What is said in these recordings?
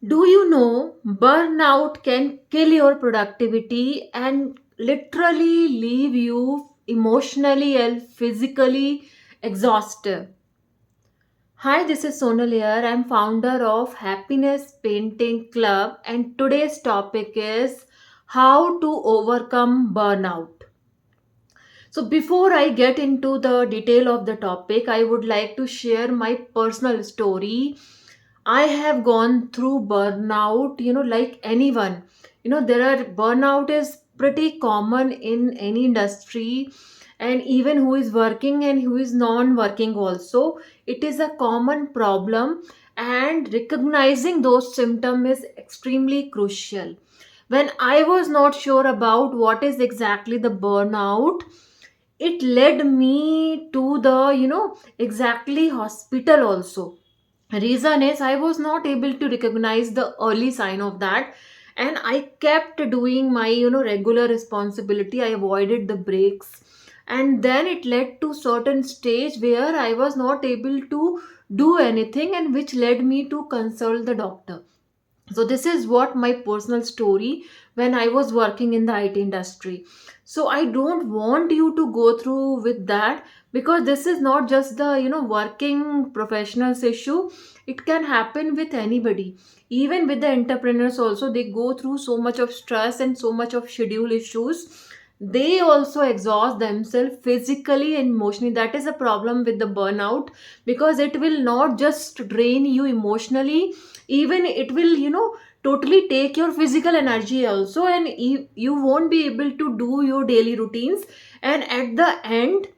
Do you know burnout can kill your productivity and literally leave you emotionally and physically exhausted? Hi, this is Sonal here. I'm founder of Happiness Painting Club, and today's topic is how to overcome burnout. So, before I get into the detail of the topic, I would like to share my personal story. I have gone through burnout, like anyone. Burnout is pretty common in any industry, and even who is working and who is non working also. It is a common problem, and recognizing those symptoms is extremely crucial. When I was not sure about what is exactly the burnout, it led me to the exactly hospital also. Reason is I was not able to recognize the early sign of that, and I kept doing my regular responsibility. I avoided the breaks, and then it led to certain stage where I was not able to do anything, and which led me to consult the doctor. So this is what my personal story when I was working in the IT industry. So I don't want you to go through with that, because this is not just the working professionals issue. It can happen with anybody, even with the entrepreneurs also. They go through so much of stress and so much of schedule issues. They also exhaust themselves physically and emotionally. That is a problem with the burnout, because it will not just drain you emotionally, even it will totally take your physical energy also, and you won't be able to do your daily routines, and at the end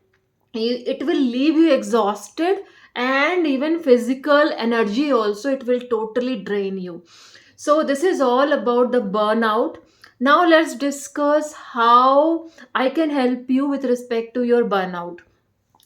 it will leave you exhausted, and even physical energy also it will totally drain you. So this is all about the burnout. Now let's discuss how I can help you with respect to your burnout.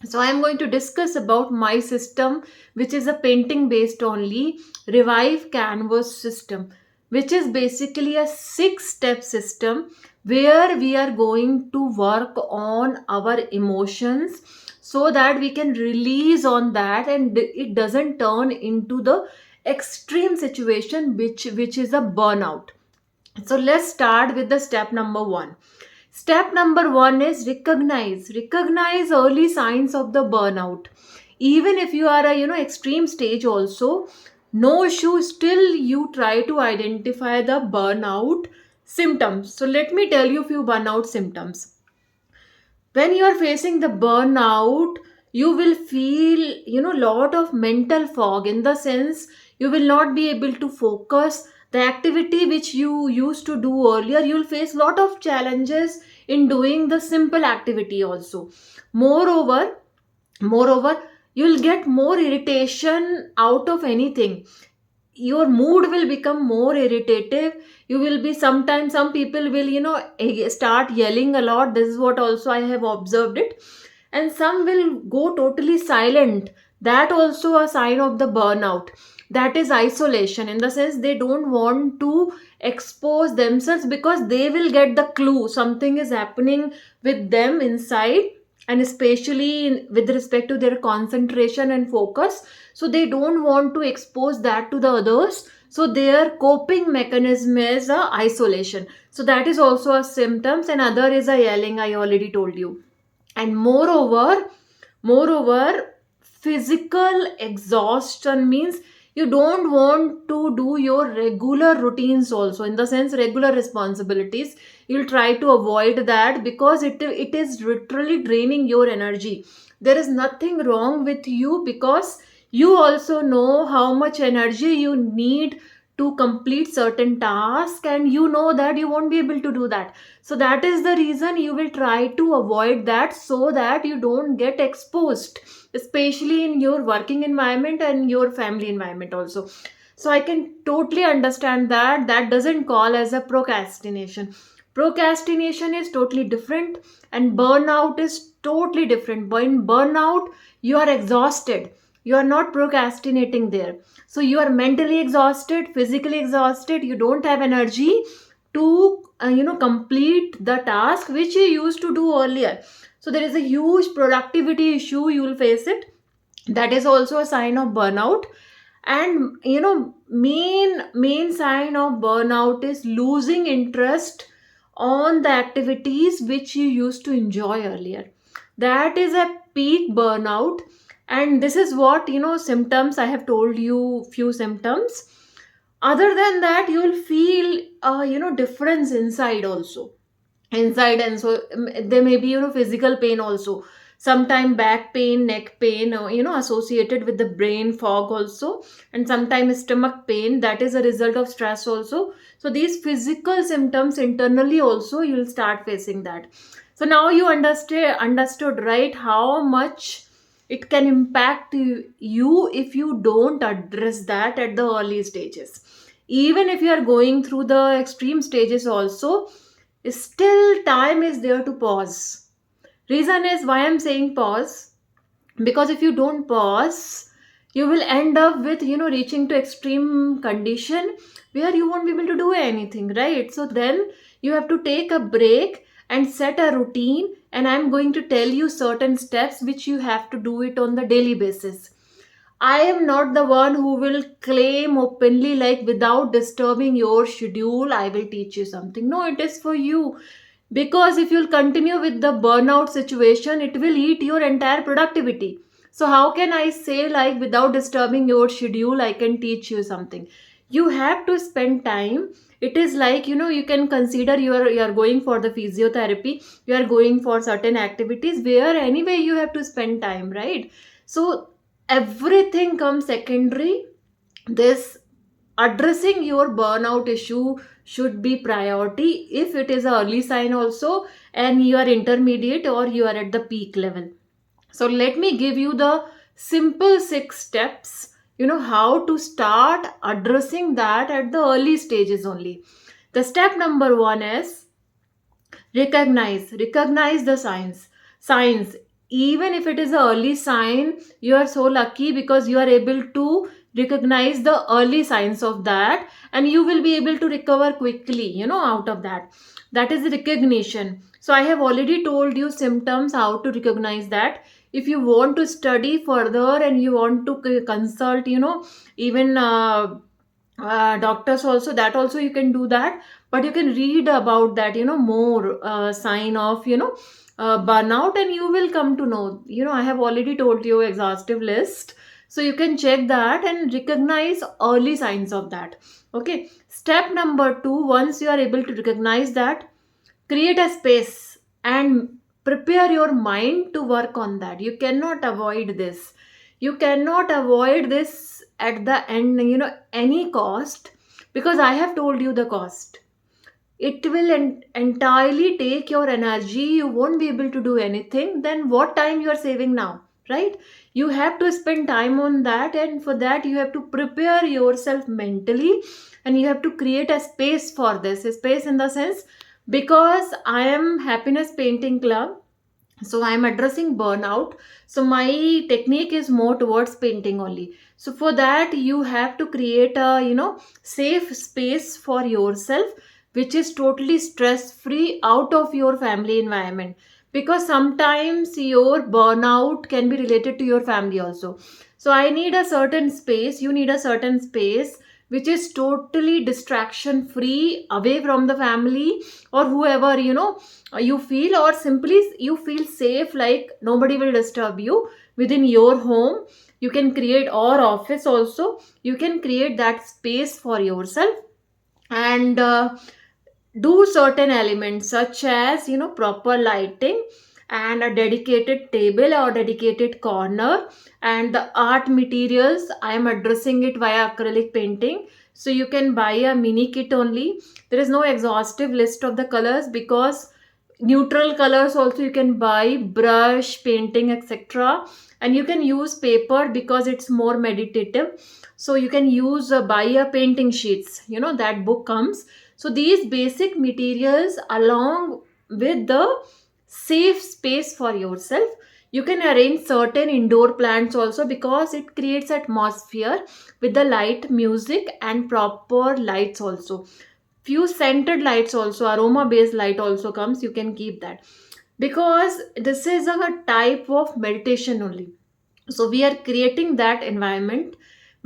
So I am going to discuss about my system, which is a painting based only ReviveCanvas system, which is basically a 6 step system where we are going to work on our emotions so that we can release on that, and it doesn't turn into the extreme situation which is a burnout. So let's start with the step number 1. Step number 1 is recognize early signs of the burnout. Even if you are a extreme stage also, no issue, still you try to identify the burnout symptoms. So let me tell you few burnout symptoms. When you are facing the burnout, you will feel lot of mental fog, in the sense you will not be able to focus the activity which you used to do earlier. You will face lot of challenges in doing the simple activity also. Moreover moreover you'll get more irritation out of anything. Your mood will become more irritative. You will be, sometimes some people will start yelling a lot. This is what also I have observed it. And some will go totally silent. That also a sign of the burnout. That is isolation, in the sense they don't want to expose themselves, because they will get the clue something is happening with them inside, and especially with respect to their concentration and focus. So they don't want to expose that to the others, so their coping mechanism is isolation. So that is also a symptoms. And other is a yelling, I already told you. And moreover physical exhaustion means you don't want to do your regular routines also, in the sense regular responsibilities. You'll try to avoid that, because it is literally draining your energy. There is nothing wrong with you, because you also know how much energy you need to complete certain task, and you know that you won't be able to do that. So that is the reason you will try to avoid that, so that you don't get exposed, especially in your working environment and your family environment also. So I can totally understand that. That doesn't call as a procrastination. Procrastination is totally different, and burnout is totally different. But in burnout, you are exhausted. You are not procrastinating there. So you are mentally exhausted, physically exhausted. You don't have energy to complete the task which you used to do earlier. So there is a huge productivity issue. You will face it. That is also a sign of burnout. And main sign of burnout is losing interest on the activities which you used to enjoy earlier. That is a peak burnout. And this is what, symptoms I have told you, few symptoms. Other than that, you will feel difference inside also, inside. And so there may be physical pain also, sometime back pain, neck pain, associated with the brain fog also, and sometimes stomach pain, that is a result of stress also. So these physical symptoms internally also, you'll start facing that. So now you understood, right, how much it can impact you if you don't address that at the early stages. Even if you are going through the extreme stages also, still time is there to pause. Reason is why I'm saying pause, because if you don't pause, you will end up with reaching to extreme condition where you won't be able to do anything, right? So then you have to take a break and set a routine, and I'm going to tell you certain steps which you have to do it on the daily basis. I am not the one who will claim openly, like, without disturbing your schedule, I will teach you something. No, it is for you. Because if you'll continue with the burnout situation, it will eat your entire productivity. So, how can I say, like, without disturbing your schedule, I can teach you something? You have to spend time. It is like, you can consider you are going for the physiotherapy, you are going for certain activities where anyway you have to spend time, right? So, everything comes secondary. This addressing your burnout issue should be priority, if it is an early sign also, and you are intermediate or you are at the peak level. So let me give you the simple 6 steps, how to start addressing that at the early stages only. The step number 1 is recognize the signs. Even if it is an early sign, you are so lucky because you are able to recognize the early signs of that, and you will be able to recover quickly, out of that. That is recognition. So I have already told you symptoms, how to recognize that. If you want to study further and you want to consult, even doctors also, that also you can do that. But you can read about that, more sign of burnout, and you will come to know. I have already told you exhaustive list, so you can check that and recognize early signs of that. Okay, step number 2, once you are able to recognize that, create a space and prepare your mind to work on that. You cannot avoid this. You cannot avoid this at the end, any cost, because I have told you the cost. It will entirely take your energy. You won't be able to do anything. Then what time you are saving now, right? You have to spend time on that, and for that you have to prepare yourself mentally, and you have to create a space for this. A space in the sense, because I am happiness painting club, so I'm addressing burnout. So my technique is more towards painting only. So for that you have to create a safe space for yourself, which is totally stress free, out of your family environment. Because sometimes your burnout can be related to your family also. So I need a certain space, you need a certain space which is totally distraction free, away from the family or whoever you feel, or simply you feel safe, like nobody will disturb you within your home. You can create, or office also, you can create that space for yourself. And do certain elements such as proper lighting, and a dedicated table or dedicated corner. And the art materials, I am addressing it via acrylic painting, so you can buy a mini kit only. There is no exhaustive list of the colors, because neutral colors also you can buy, brush painting, etc. And you can use paper because it's more meditative. So you can use buy a painting sheets, that book comes. So these basic materials, along with the safe space for yourself, you can arrange certain indoor plants also, because it creates atmosphere with the light, music, and proper lights also. Few scented lights also, aroma based light also comes, you can keep that, because this is a type of meditation only. So we are creating that environment.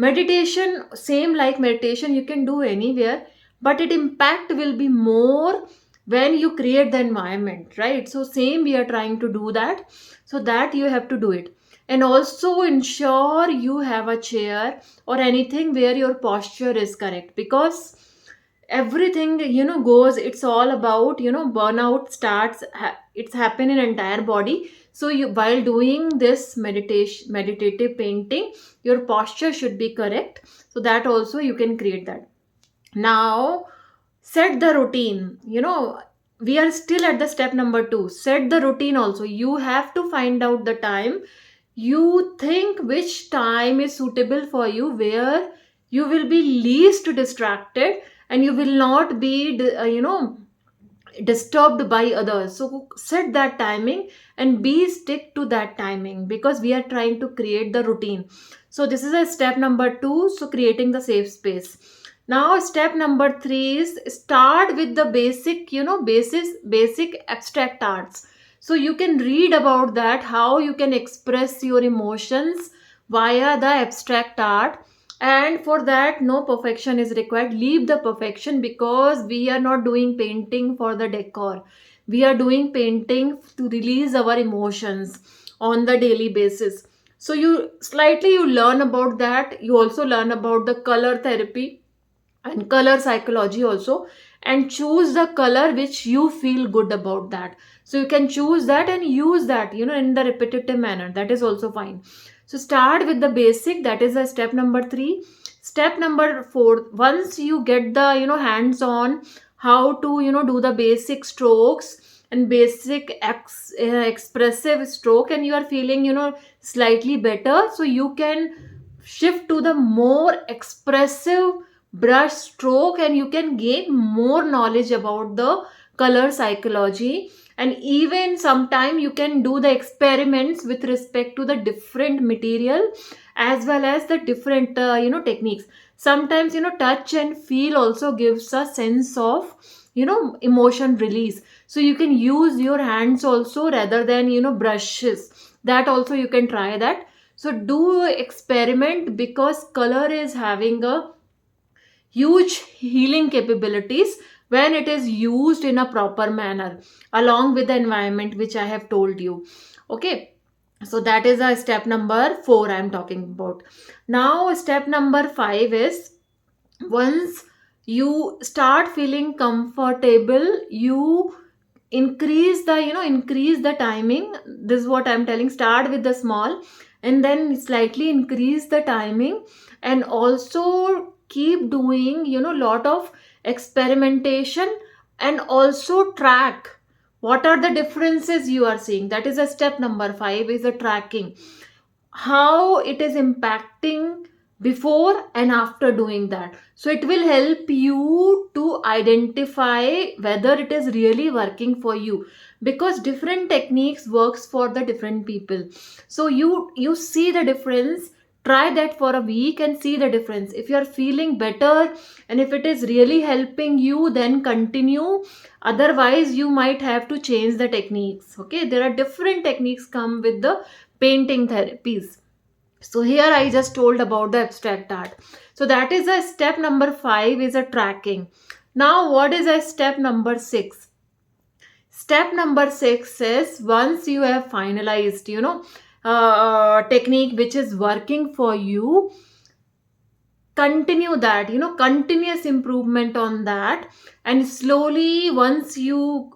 Meditation, same like meditation, you can do anywhere, but it impact will be more when you create the environment, right? So same we are trying to do that, so that you have to do it. And also ensure you have a chair or anything where your posture is correct, because everything goes, it's all about burnout starts it's happen in entire body. So you, while doing this meditative painting, your posture should be correct, so that also you can create that. Now set the routine. We are still at the step number 2, set the routine. Also you have to find out the time, you think which time is suitable for you, where you will be least distracted and you will not be disturbed by others. So set that timing and be stick to that timing, because we are trying to create the routine. So this is a step number 2, so creating the safe space. Now step number 3 is start with the basic, basic abstract arts. So you can read about that, how you can express your emotions via the abstract art. And for that, no perfection is required, leave the perfection, because we are not doing painting for the decor, we are doing painting to release our emotions on the daily basis. So you learn about that, you also learn about the color therapy and color psychology also, and choose the color which you feel good about that. So you can choose that and use that in the repetitive manner, that is also fine. So start with the basic, that is a step number 3. Step number 4, once you get the hands on how to do the basic strokes and basic expressive stroke, and you are feeling slightly better, so you can shift to the more expressive brush stroke, and you can gain more knowledge about the color psychology. And even sometime you can do the experiments with respect to the different material as well as the different techniques. Sometimes touch and feel also gives a sense of emotion release, so you can use your hands also rather than brushes, that also you can try that. So do experiment, because color is having a huge healing capabilities when it is used in a proper manner along with the environment which I have told you. Okay, so that is a step number 4 I am talking about. Now step number 5 is, once you start feeling comfortable, you increase the timing. This is what I'm telling, start with the small and then slightly increase the timing, and also keep doing lot of experimentation, and also track what are the differences you are seeing. That is a step number 5, is a tracking, how it is impacting before and after doing that. So it will help you to identify whether it is really working for you, because different techniques works for the different people. So you see the difference, try that for a week and see the difference. If you are feeling better and if it is really helping you, then continue. Otherwise you might have to change the techniques. Okay, there are different techniques come with the painting therapies. So here I just told about the abstract art. So that is a step number 5, is a tracking. Now what is a step number 6? Step number 6 is, once you have finalized technique which is working for you, continue that, continuous improvement on that. And slowly, once you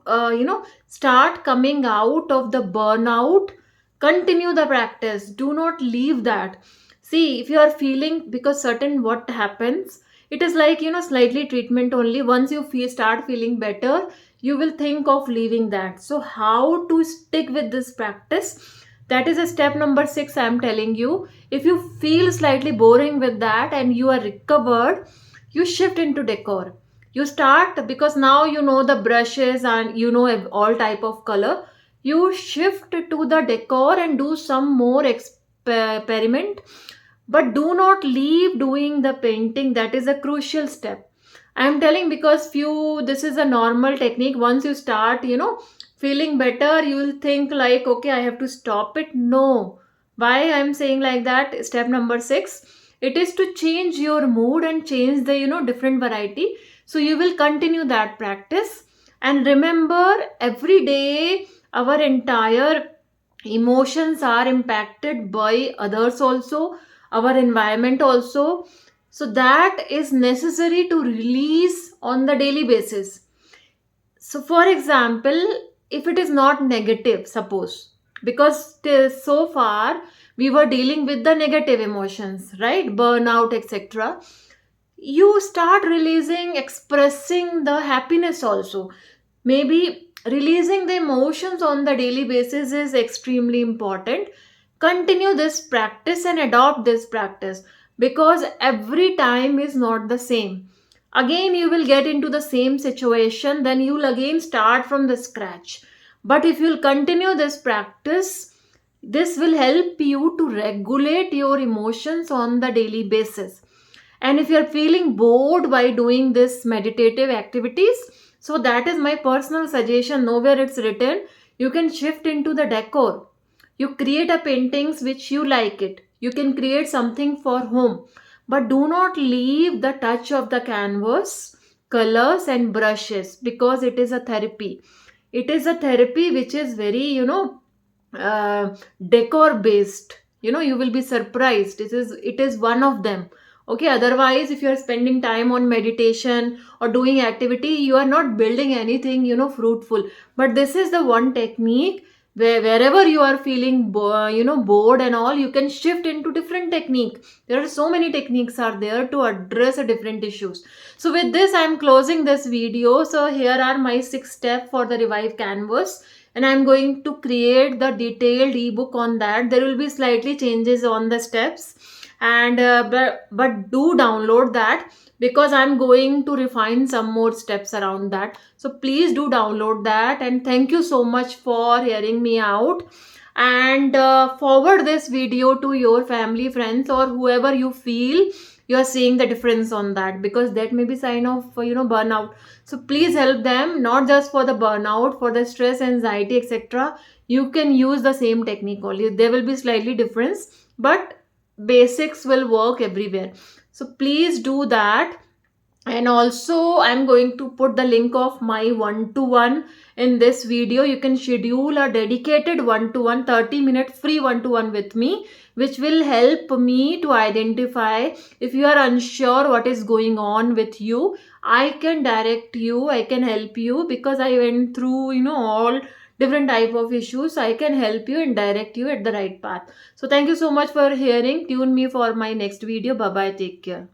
start coming out of the burnout, continue the practice, do not leave that. See, if you are feeling, because certain what happens, it is like slightly treatment only. Once you start feeling better, you will think of leaving that. So how to stick with this practice, that is a step number 6 I am telling you. If you feel slightly boring with that and you are recovered, you shift into decor. You start, because now you know the brushes and all type of color. You shift to the decor and do some more experiment, but do not leave doing the painting. That is a crucial step. I am telling, because this is a normal technique. Once you start feeling better, you will think like, okay, I have to stop it. No. Why I am saying like that? Step number 6 It is to change your mood and change the different variety. So you will continue that practice. And remember, every day our entire emotions are impacted by others also, our environment also. So that is necessary to release on the daily basis. So for example, if it is not negative, suppose, because till so far we were dealing with the negative emotions, right, burnout, etc., you start releasing, expressing the happiness also. Maybe releasing the emotions on the daily basis is extremely important. Continue this practice and adopt this practice, because every time is not the same. Again you will get into the same situation, then you will again start from the scratch. But if you'll continue this practice, this will help you to regulate your emotions on the daily basis. And if you're feeling bored by doing this meditative activities, so that is my personal suggestion. Nowhere it's written, you can shift into the decor. You create a paintings which you like it, you can create something for home, but do not leave the touch of the canvas, colors and brushes, because it is a therapy. It is a therapy which is very uh, decor based. You will be surprised, it is one of them. Okay, otherwise if you are spending time on meditation or doing activity, you are not building anything fruitful. But this is the one technique where wherever you are feeling bored and all, you can shift into different technique. There are so many techniques are there to address a different issues. So with this I am closing this video. So here are my 6 steps for the Revive Canvas, and I'm going to create the detailed ebook on that. There will be slightly changes on the steps, and but do download that, because I'm going to refine some more steps around that. So please do download that, and thank you so much for hearing me out. And forward this video to your family, friends, or whoever you feel you are seeing the difference on that, because that may be sign of burnout. So please help them, not just for the burnout, for the stress, anxiety, etc. You can use the same technique only. There will be slightly difference, but basics will work everywhere. So please do that. And also I'm going to put the link of my one-to-one in this video. You can schedule a dedicated one-to-one 30-minute free one-to-one with me, which will help me to identify if you are unsure what is going on with you. I can direct you, I can help you, because I went through all different type of issues. I can help you and direct you at the right path. So thank you so much for hearing. Tune me for my next video. Bye bye, take care.